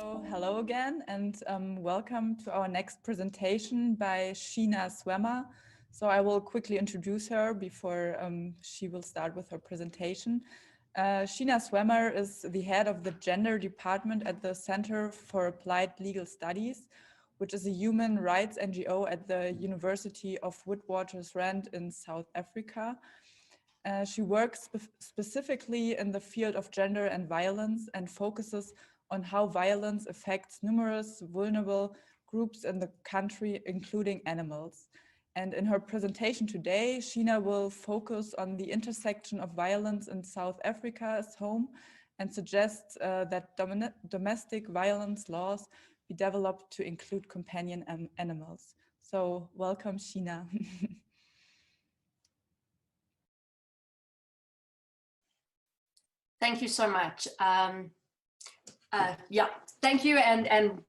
So hello again, and welcome to our next presentation by Sheena Swemmer. So I will quickly introduce her before she will start with her presentation. Sheena Swemmer is the head of the gender department at the Center for Applied Legal Studies, which is a human rights NGO at the University of Witwatersrand in South Africa. She works specifically in the field of gender and violence and focuses on how violence affects numerous vulnerable groups in the country, including animals. And in her presentation today, Sheena will focus on the intersection of violence in South Africa's home and suggests that domestic violence laws be developed to include companion animals. So welcome, Sheena. Thank you so much. Yeah, thank you, and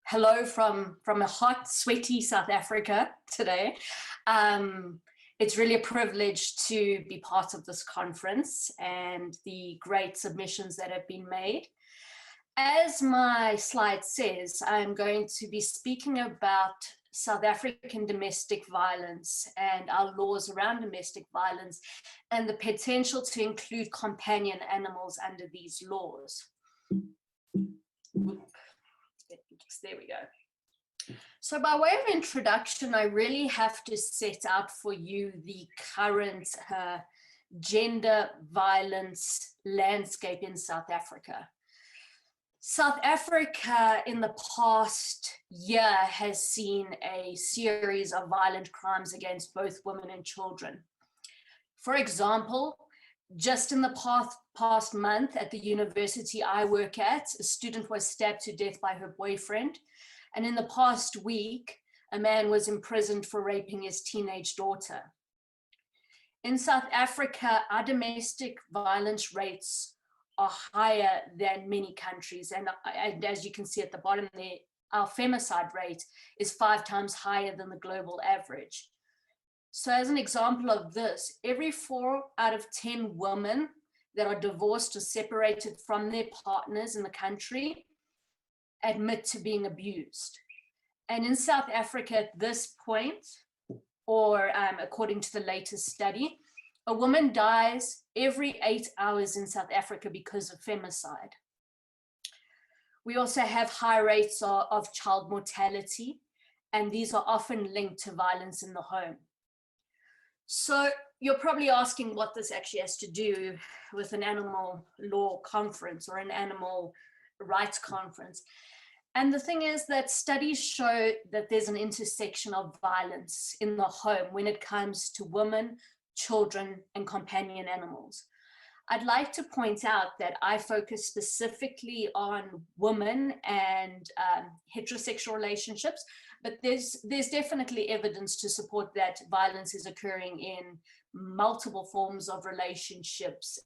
hello from a hot, sweaty South Africa today. It's really a privilege to be part of this conference and the great submissions that have been made. As my slide says, I'm going to be speaking about South African domestic violence and our laws around domestic violence and the potential to include companion animals under these laws. There we go. So by way of introduction, I really have to set out for you the current gender violence landscape in South Africa. South Africa in the past year has seen a series of violent crimes against both women and children. For example, just in the past month at the university I work at, a student was stabbed to death by her boyfriend. And in the past week, a man was imprisoned for raping his teenage daughter. In South Africa, our domestic violence rates are higher than many countries. And as you can see at the bottom there, our femicide rate is 5 times higher than the global average. So as an example of this, every 4 out of 10 women that are divorced or separated from their partners in the country admit to being abused. And in South Africa at this point, or according to the latest study, a woman dies every 8 hours in South Africa because of femicide. We also have high rates of child mortality, and these are often linked to violence in the home. So you're probably asking what this actually has to do with an animal law conference or an animal rights conference. And the thing is that studies show that there's an intersection of violence in the home when it comes to women, children, and companion animals. I'd like to point out that I focus specifically on women and heterosexual relationships, but there's definitely evidence to support that violence is occurring in multiple forms of relationships.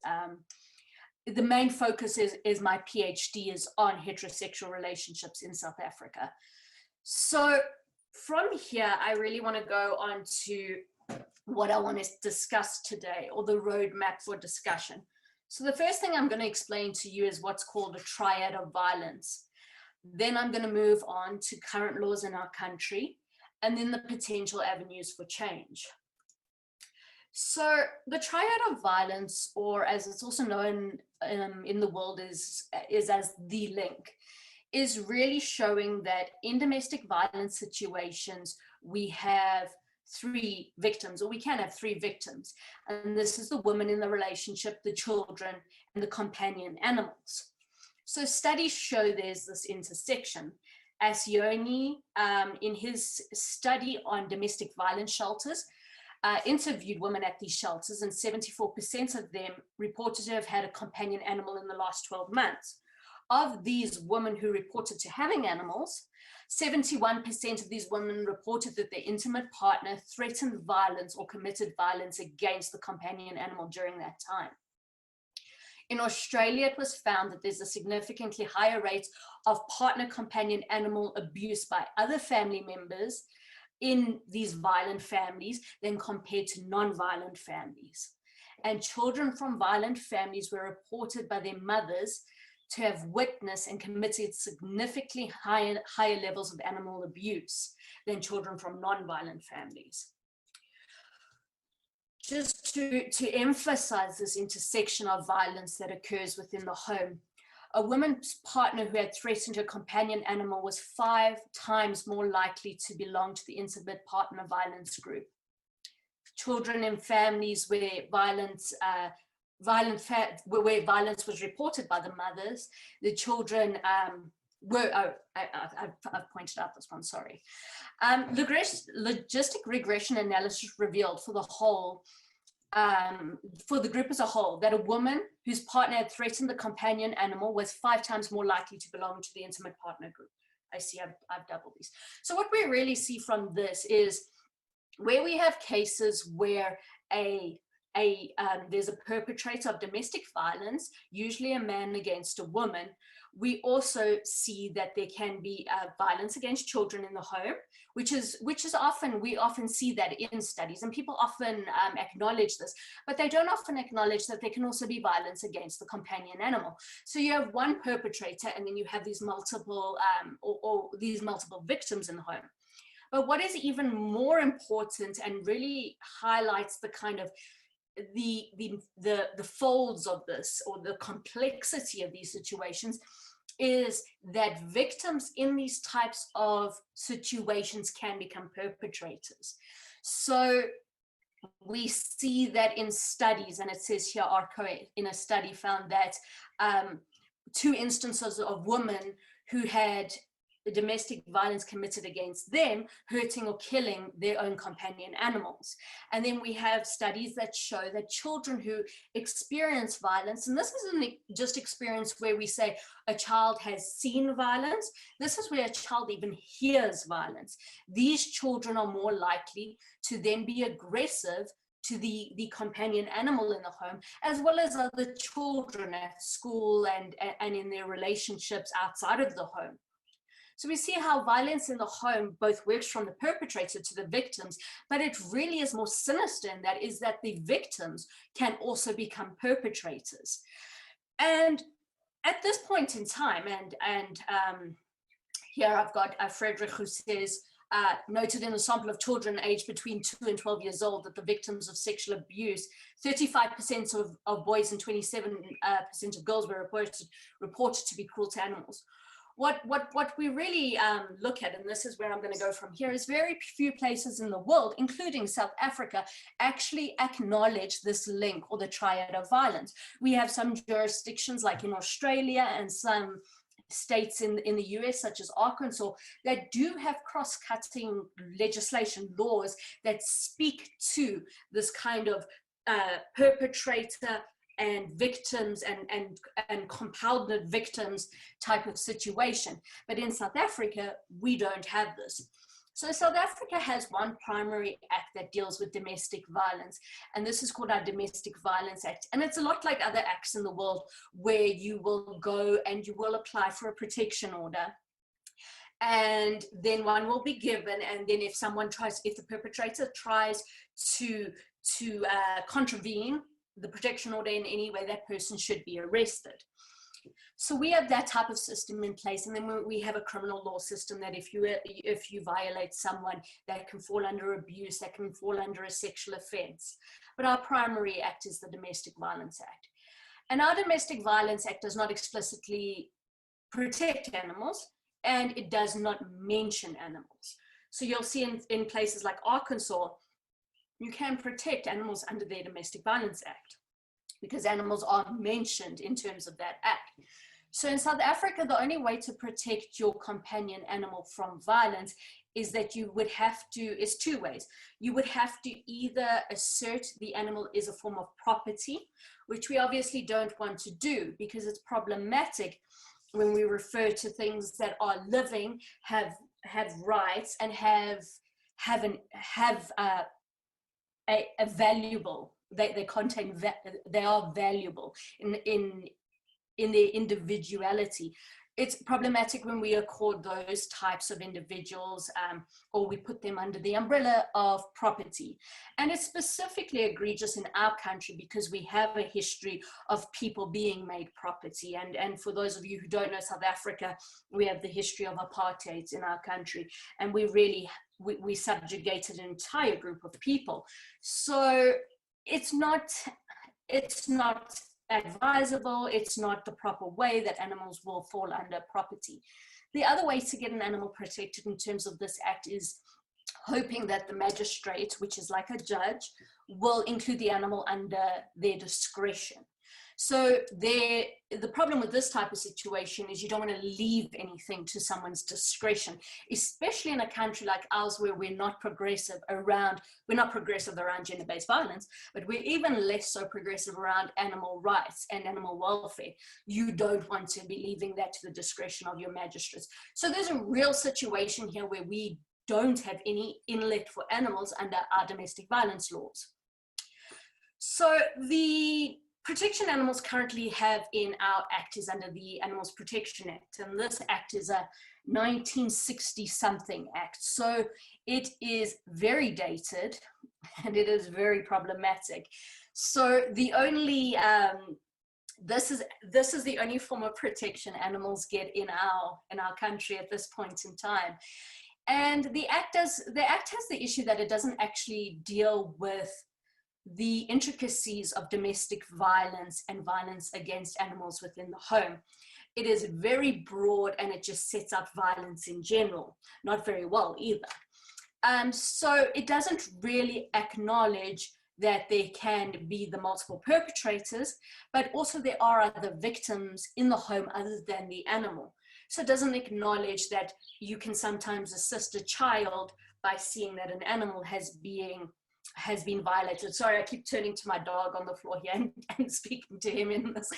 The main focus is my PhD is on heterosexual relationships in South Africa. So from here, I really want to go on to what I want to discuss today, or the roadmap for discussion. So the first thing I'm going to explain to you is what's called a triad of violence. Then I'm going to move on to current laws in our country, and then the potential avenues for change. So the triad of violence, or as it's also known in the world is as the link, is really showing that in domestic violence situations, we have 3 victims, or we can have 3 victims. And this is the woman in the relationship, the children, and the companion animals. So studies show there's this intersection. Asioni, in his study on domestic violence shelters, interviewed women at these shelters, and 74% of them reported to have had a companion animal in the last 12 months. Of these women who reported to having animals, 71% of these women reported that their intimate partner threatened violence or committed violence against the companion animal during that time. In Australia, it was found that there's a significantly higher rate of partner companion animal abuse by other family members in these violent families than compared to non-violent families. And children from violent families were reported by their mothers to have witnessed and committed significantly higher levels of animal abuse than children from non-violent families. Just to emphasize this intersection of violence that occurs within the home, a woman's partner who had threatened her companion animal was 5 times more likely to belong to the intimate partner violence group. Children in families where violence was reported by the mothers, the children I've pointed out this one, sorry. Logistic regression analysis revealed for the whole, for the group as a whole, that a woman whose partner had threatened the companion animal was 5 times more likely to belong to the intimate partner group. I see I've doubled these. So what we really see from this is where we have cases where there's a perpetrator of domestic violence, usually a man against a woman, we also see that there can be violence against children in the home, which is often, we often see that in studies, and people often acknowledge this, but they don't often acknowledge that there can also be violence against the companion animal. So you have one perpetrator, and then you have these multiple these multiple victims in the home. But what is even more important and really highlights the kind of the folds of this, or the complexity of these situations, is that victims in these types of situations can become perpetrators. So we see that in studies, and it says here, IARC in a study found that 2 instances of women who had domestic violence committed against them, hurting or killing their own companion animals. And then we have studies that show that children who experience violence, and this isn't just experience where we say a child has seen violence, this is where a child even hears violence. These children are more likely to then be aggressive to the companion animal in the home, as well as other children at school and in their relationships outside of the home. So we see how violence in the home both works from the perpetrator to the victims, but it really is more sinister in that, is that the victims can also become perpetrators. And at this point in time, and here I've got Frederick, who says, noted in a sample of children aged between 2 and 12 years old that the victims of sexual abuse, 35% of boys and 27% of girls were reported to be cruel to animals. What we really look at, and this is where I'm going to go from here, is very few places in the world, including South Africa, actually acknowledge this link, or the triad of violence. We have some jurisdictions like in Australia and some states in the US, such as Arkansas, that do have cross-cutting legislation, laws that speak to this kind of perpetrator and victims and compounded victims type of situation. But in South Africa, we don't have this. So South Africa has one primary act that deals with domestic violence, and this is called our Domestic Violence Act. And it's a lot like other acts in the world, where you will go and you will apply for a protection order, and then one will be given, and then if the perpetrator tries to contravene the protection order in any way, that person should be arrested. So we have that type of system in place, and then we have a criminal law system that if you violate someone, that can fall under abuse, that can fall under a sexual offense. But our primary act is the Domestic Violence Act. And our Domestic Violence Act does not explicitly protect animals, and it does not mention animals. So you'll see in places like Arkansas, you can protect animals under their Domestic Violence Act, because animals are mentioned in terms of that act. So in South Africa, the only way to protect your companion animal from violence is that you would have to, is 2 ways. You would have to either assert the animal is a form of property, which we obviously don't want to do, because it's problematic when we refer to things that are living, have rights, and a valuable, they are valuable in their individuality. It's problematic when we accord those types of individuals or we put them under the umbrella of property. And it's specifically egregious in our country because we have a history of people being made property. And for those of you who don't know South Africa, we have the history of apartheid in our country, and we subjugated an entire group of people. So it's not advisable, it's not the proper way that animals will fall under property. The other way to get an animal protected in terms of this act is hoping that the magistrate, which is like a judge, will include the animal under their discretion. So the problem with this type of situation is you don't want to leave anything to someone's discretion, especially in a country like ours where we're not progressive around gender-based violence, but we're even less so progressive around animal rights and animal welfare. You don't want to be leaving that to the discretion of your magistrates. So there's a real situation here where we don't have any inlet for animals under our domestic violence laws. So the protection animals currently have in our act is under the Animals Protection Act, and this act is a 1960-something act. So it is very dated and it is very problematic. So the only this is the only form of protection animals get in our country at this point in time. And the act has the issue that it doesn't actually deal with the intricacies of domestic violence and violence against animals within the home. It is very broad and it just sets up violence in general, not very well either. So it doesn't really acknowledge that there can be the multiple perpetrators, but also there are other victims in the home other than the animal. So it doesn't acknowledge that you can sometimes assist a child by seeing that an animal has been violated. Sorry, I keep turning to my dog on the floor here and speaking to him in this.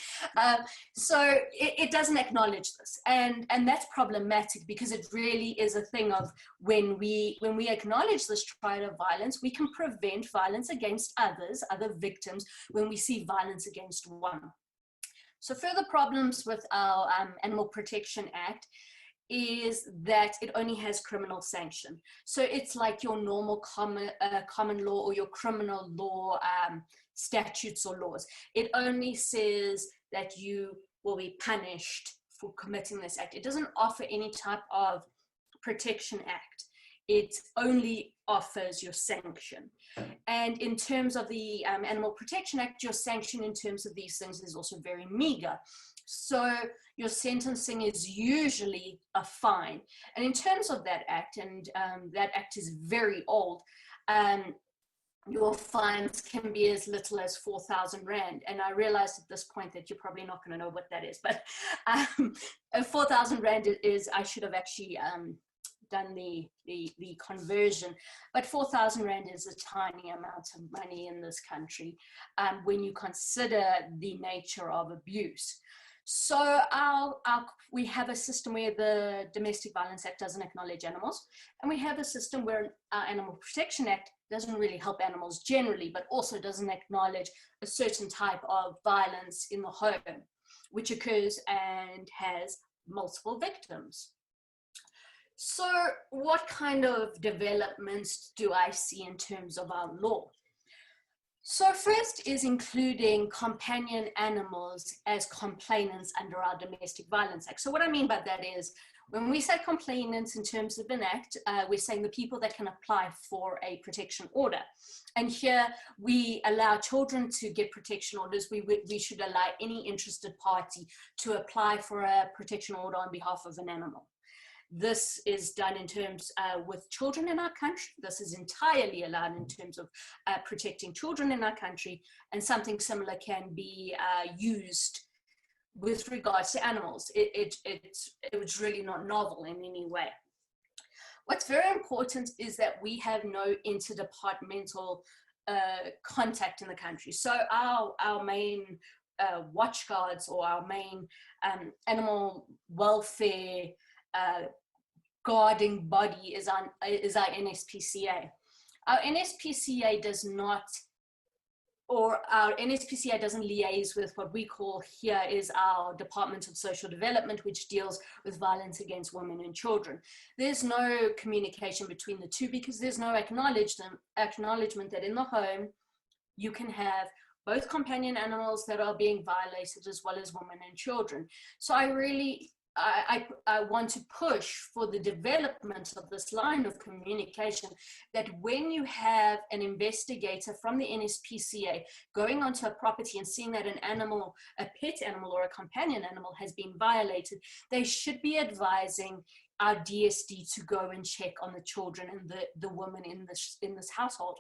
So it doesn't acknowledge this. And that's problematic because it really is a thing of when we acknowledge this triad of violence, we can prevent violence against other victims when we see violence against one. So further problems with our Animal Protection Act is that it only has criminal sanction. So it's like your normal common law or your criminal law statutes or laws. It only says that you will be punished for committing this act. It doesn't offer any type of protection act. It only offers your sanction. And in terms of the Animal Protection Act, your sanction in terms of these things is also very meager. So your sentencing is usually a fine. And in terms of that act, and that act is very old, your fines can be as little as 4,000 Rand. And I realized at this point that you're probably not going to know what that is, but 4,000 Rand is, I should have actually done the conversion, but 4,000 Rand is a tiny amount of money in this country when you consider the nature of abuse. So we have a system where the Domestic Violence Act doesn't acknowledge animals, and we have a system where our Animal Protection Act doesn't really help animals generally, but also doesn't acknowledge a certain type of violence in the home, which occurs and has multiple victims. So what kind of developments do I see in terms of our law? So first is including companion animals as complainants under our Domestic Violence Act. So what I mean by that is when we say complainants in terms of an act, we're saying the people that can apply for a protection order. And here we allow children to get protection orders. We should allow any interested party to apply for a protection order on behalf of an animal. This is done in terms with children in our country. This is entirely allowed in terms of protecting children in our country, and something similar can be used with regards to animals. It was really not novel in any way. What's very important is that we have no interdepartmental contact in the country. So our main watchguards or our main animal welfare guarding body is our NSPCA. Our NSPCA does not or our NSPCA doesn't liaise with what we call here is our Department of Social Development, which deals with violence against women and children. There's no communication between the two because there's no acknowledgement that in the home you can have both companion animals that are being violated as well as women and children. So I want to push for the development of this line of communication, that when you have an investigator from the NSPCA going onto a property and seeing that an animal, a pet animal or a companion animal has been violated, they should be advising our DSD to go and check on the children and the women in this household.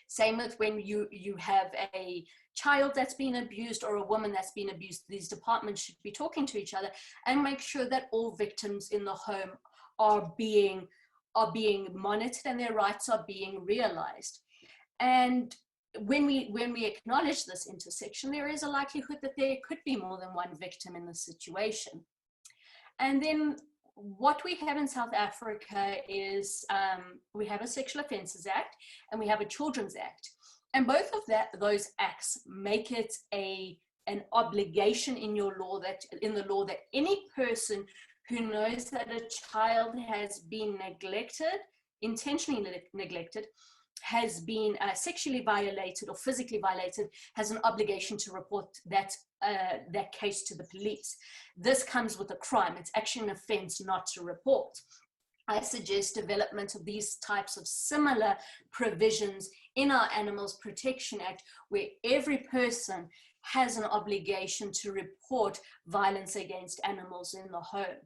Same with when you have a child that's been abused or a woman that's been abused. These departments should be talking to each other and make sure that all victims in the home are being monitored and their rights are being realized. And when we acknowledge this intersection, there is a likelihood that there could be more than one victim in the situation. And then what we have in South Africa is we have a Sexual Offences Act and we have a Children's Act. And both of those acts make it an obligation in the law that any person who knows that a child has been neglected, intentionally neglected, has been sexually violated or physically violated, has an obligation to report that case to the police. This comes with a crime. It's actually an offense not to report. I suggest development of these types of similar provisions in our Animals Protection Act, where every person has an obligation to report violence against animals in the home.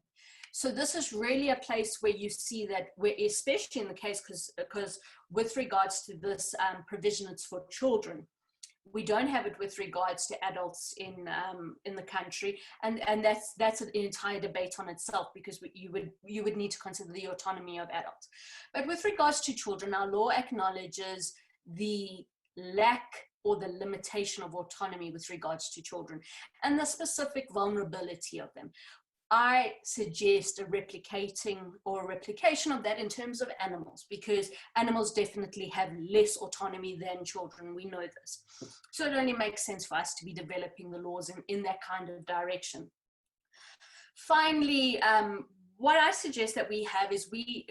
So this is really a place where you see that, especially in the case, because with regards to this provision, it's for children. We don't have it with regards to adults in the country, and that's an entire debate on itself, because you would need to consider the autonomy of adults. But with regards to children, our law acknowledges the lack or the limitation of autonomy with regards to children and the specific vulnerability of them. I suggest a replication of that in terms of animals, because animals definitely have less autonomy than children. We know this. So it only makes sense for us to be developing the laws in that kind of direction. Finally, what I suggest that we have is we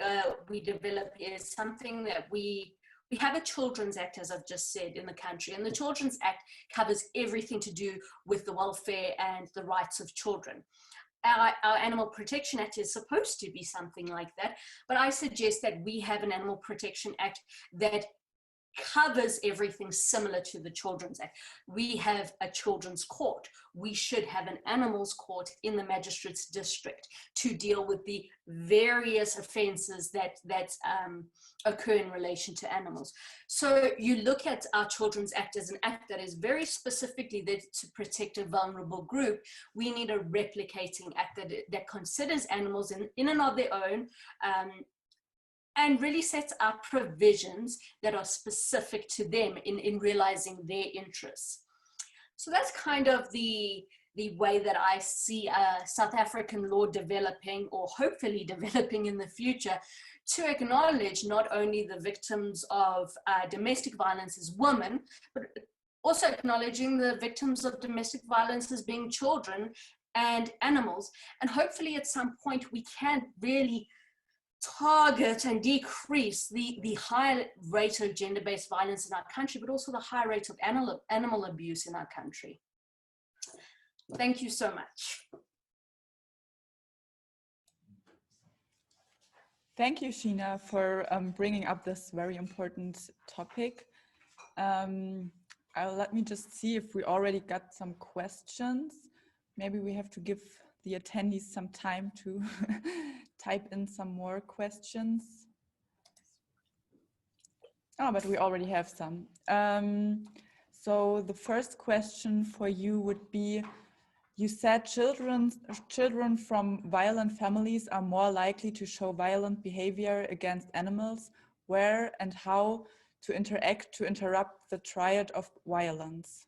develop is something that we have a Children's Act, as I've just said, in the country, and the Children's Act covers everything to do with the welfare and the rights of children. Our Animal Protection Act is supposed to be something like that, but I suggest that we have an Animal Protection Act that covers everything similar to the Children's Act. We have a children's court. We should have an animals court in the magistrate's district to deal with the various offenses that occur in relation to animals. So you look at our Children's Act as an act that is very specifically there to protect a vulnerable group. We need a replicating act that considers animals in and of their own, and really sets out provisions that are specific to them in realizing their interests. So that's kind of the way that I see South African law developing, or hopefully developing in the future, to acknowledge not only the victims of domestic violence as women, but also acknowledging the victims of domestic violence as being children and animals. And hopefully at some point we can really target and decrease the high rate of gender-based violence in our country, but also the high rate of animal abuse in our country. Thank you so much. Thank you, Sheena, for bringing up this very important topic. Let me just see if we already got some questions. Maybe we have to give the attendees some time to type in some more questions. Oh, but we already have some. So the first question for you would be, you said children from violent families are more likely to show violent behavior against animals. Where and how to interact to interrupt the triad of violence?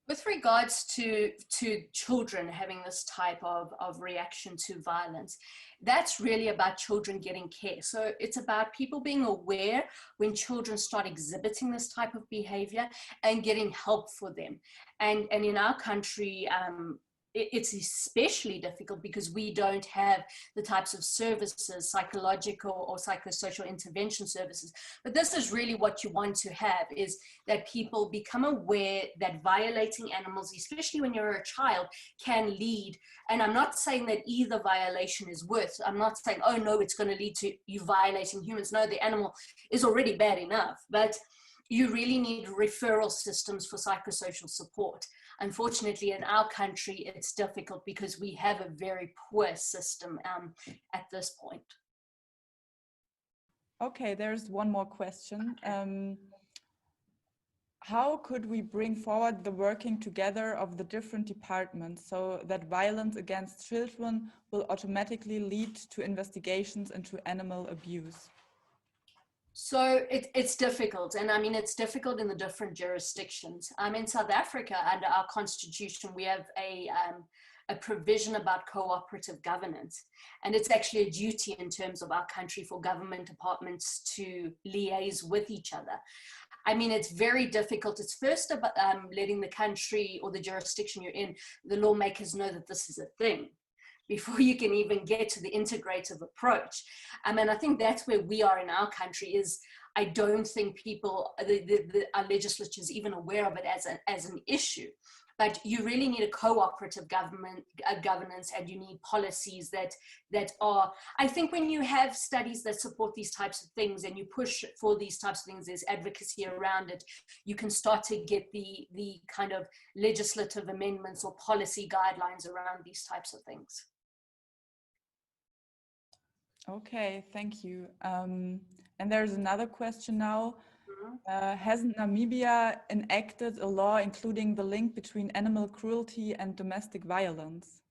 With regards to children having this type of reaction to violence, that's really about children getting care. So it's about people being aware when children start exhibiting this type of behavior and getting help for them. And in our country, it's especially difficult because we don't have the types of services, psychological or psychosocial intervention services. But this is really what you want to have, is that people become aware that violating animals, especially when you're a child, can lead. And I'm not saying that either violation is worse. I'm not saying, oh no, it's going to lead to you violating humans. No, the animal is already bad enough. But you really need referral systems for psychosocial support. Unfortunately, in our country, it's difficult because we have a very poor system at this point. Okay, there's one more question. How could we bring forward the working together of the different departments so that violence against children will automatically lead to investigations into animal abuse? So it's difficult, and I mean, it's difficult in the different jurisdictions. In South Africa, under our constitution, we have a provision about cooperative governance, and it's actually a duty in terms of our country for government departments to liaise with each other. I mean, it's very difficult. It's first about letting the country or the jurisdiction you're in, the lawmakers, know that this is a thing before you can even get to the integrative approach. And I think that's where we are in our country. Is I don't think people, our legislature is even aware of it as an issue. But you really need a cooperative governance, and you need policies that are, I think when you have studies that support these types of things and you push for these types of things, there's advocacy around it, you can start to get the kind of legislative amendments or policy guidelines around these types of things. Okay, thank you. And there's another question now. Hasn't Namibia enacted a law including the link between animal cruelty and domestic violence?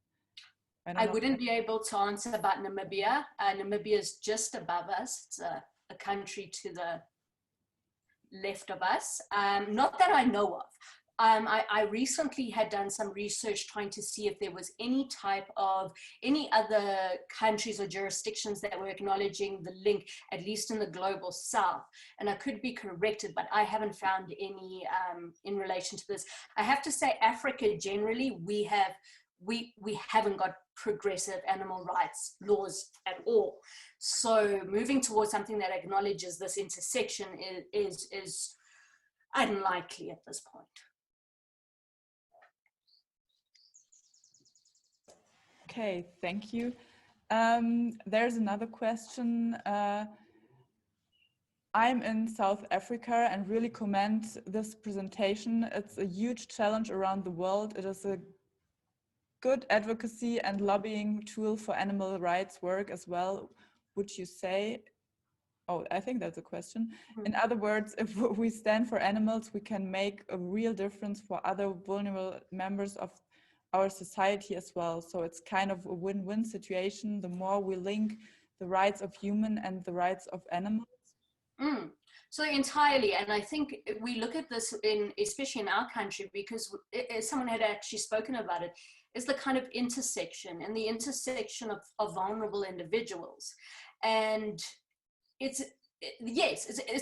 I wouldn't be able to answer about Namibia. Namibia is just above us. It's a country to the left of us. Not that I know of. I recently had done some research trying to see if there was any other countries or jurisdictions that were acknowledging the link, at least in the global south. And I could be corrected, but I haven't found any in relation to this. I have to say, Africa generally, we haven't got progressive animal rights laws at all. So moving towards something that acknowledges this intersection is unlikely at this point. Okay, thank you. There's another question. I'm in South Africa and really commend this presentation. It's a huge challenge around the world. It is a good advocacy and lobbying tool for animal rights work as well, would you say? Oh, I think that's a question. In other words, if we stand for animals, we can make a real difference for other vulnerable members of our society as well. So it's kind of a win-win situation. The more we link the rights of human and the rights of animals. So entirely, and I think we look at this especially in our country, because someone had actually spoken about it, is the kind of intersection and the intersection of vulnerable individuals. And it's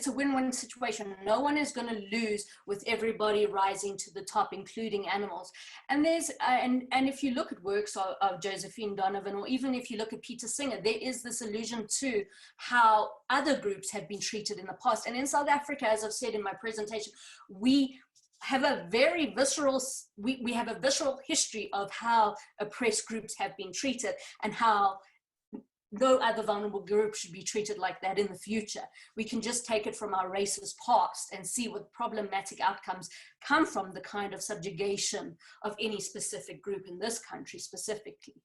a win-win situation. No one is going to lose with everybody rising to the top, including animals. And there's and if you look at works of Josephine Donovan, or even if you look at Peter Singer, there is this allusion to how other groups have been treated in the past. And in South Africa, as I've said in my presentation, we have a very visceral, we have a visceral history of how oppressed groups have been treated, and how no other vulnerable group should be treated like that in the future. We can just take it from our racist past and see what problematic outcomes come from the kind of subjugation of any specific group in this country specifically.